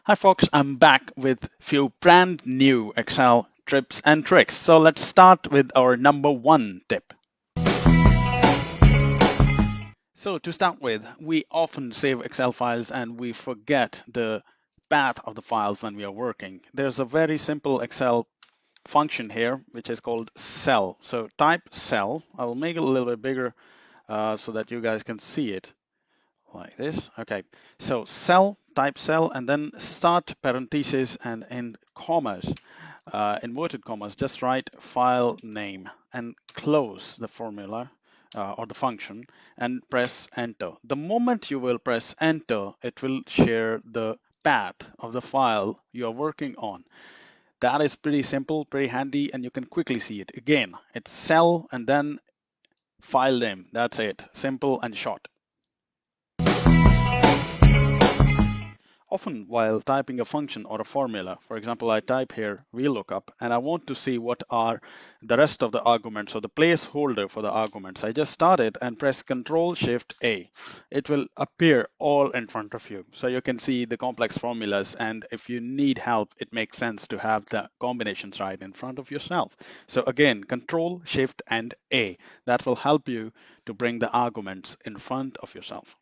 Hi folks, I'm back with few brand new Excel tips and tricks. So let's start with our number one tip. So to start with, we often save Excel files and we forget the path of the files when we are working. There's a very simple Excel function here, which is called cell. So type cell. I will make it a little bit bigger so that you guys can see it. Like this. Okay, so cell, type cell, and then start parentheses and in commas, inverted commas, just write file name and close the formula or the function and press enter. The moment you will press enter, it will share the path of the file you are working on. That is pretty simple, pretty handy, and you can quickly see it. Again, it's cell and then file name. That's it. Simple and short. Often while typing a function or a formula, for example, I type here VLOOKUP and I want to see what are the rest of the arguments or the placeholder for the arguments. I just start it and press Control Shift A. It will appear all in front of you. So you can see the complex formulas, and if you need help, it makes sense to have the combinations right in front of yourself. So again, Control Shift and A. That will help you to bring the arguments in front of yourself.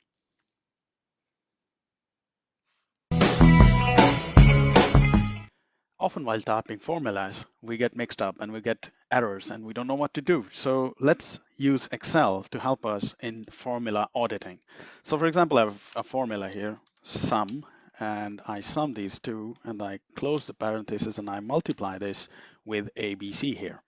Often while typing formulas, we get mixed up and we get errors and we don't know what to do. So let's use Excel to help us in formula auditing. So for example, I have a formula here, sum, and I sum these two and I close the parentheses and I multiply this with ABC here.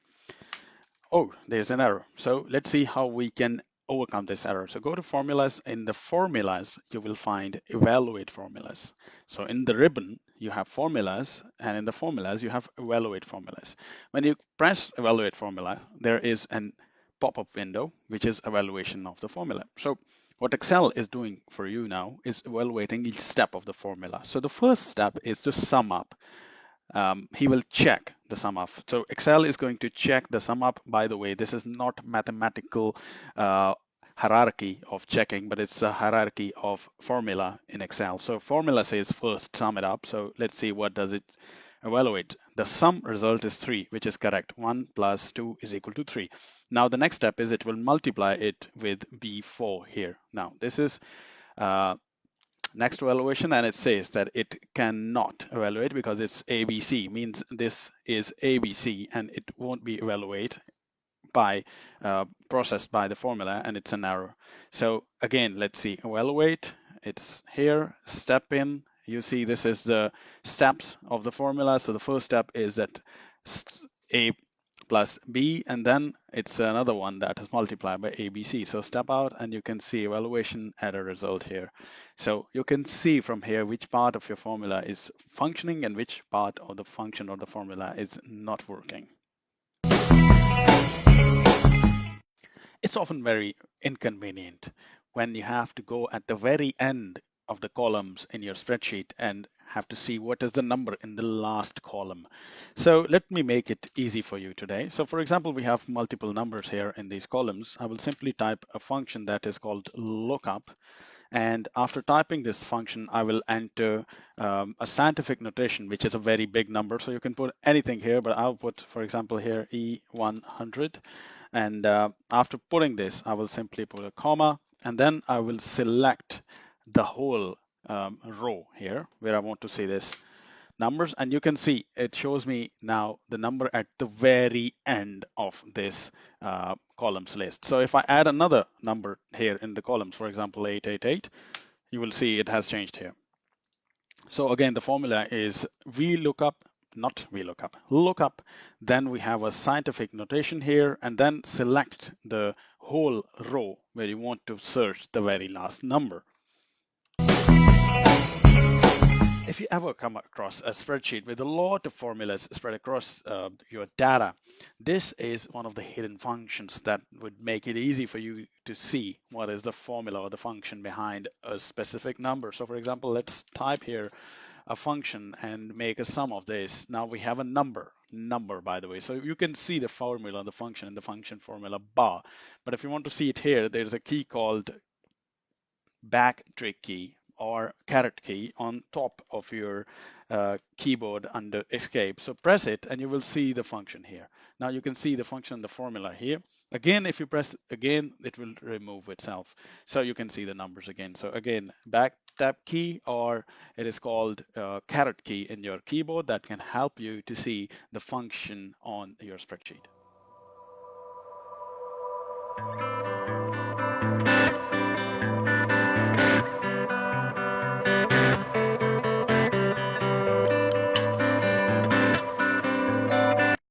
Oh, there's an error. So let's see how we can overcome this error. So go to formulas. In the formulas, you will find evaluate formulas. So in the ribbon, you have formulas, and in the formulas, you have evaluate formulas. When you press evaluate formula, there is an pop-up window, which is evaluation of the formula. So what Excel is doing for you now is evaluating each step of the formula. So the first step is to sum up. He will check the sum up. So Excel is going to check the sum up. By the way, this is not mathematical hierarchy of checking, but it's a hierarchy of formula in Excel. So formula says first sum it up. So let's see what does it evaluate. The sum result is 3, which is correct. 1 plus 2 is equal to 3. Now the next step is it will multiply it with B4 here. Now this is next evaluation, and it says that it cannot evaluate because it's ABC, means this is ABC and it won't be evaluated by processed by the formula, and it's an error. So again, let's see, evaluate, it's here, step in, you see this is the steps of the formula. So the first step is that A plus B, and then it's another one that is multiplied by ABC. So step out and you can see evaluation error result here. So you can see from here which part of your formula is functioning and which part of the function or the formula is not working. It's often very inconvenient when you have to go at the very end of the columns in your spreadsheet and have to see what is the number in the last column. So let me make it easy for you today. So for example, we have multiple numbers here in these columns. I will simply type a function that is called lookup. And after typing this function, I will enter a scientific notation, which is a very big number. So you can put anything here, but I'll put, for example, here E100. And after putting this, I will simply put a comma, and then I will select the whole row here where I want to see this numbers. And you can see it shows me now the number at the very end of this columns list. So if I add another number here in the columns, for example, 888, you will see it has changed here. So again, the formula is VLOOKUP, not VLOOKUP, lookup. Then we have a scientific notation here, and then select the whole row where you want to search the very last number. If you ever come across a spreadsheet with a lot of formulas spread across your data, this is one of the hidden functions that would make it easy for you to see what is the formula or the function behind a specific number. So for example, let's type here a function and make a sum of this. Now we have a number by the way. So you can see the formula, the function in the function formula bar. But if you want to see it here, there's a key called backtick key. or caret key on top of your keyboard under escape. So press it and you will see the function here. Now you can see the function, the formula here. Again, if you press again, it will remove itself. So you can see the numbers again. So again, back tab key, or it is called caret key in your keyboard, that can help you to see the function on your spreadsheet.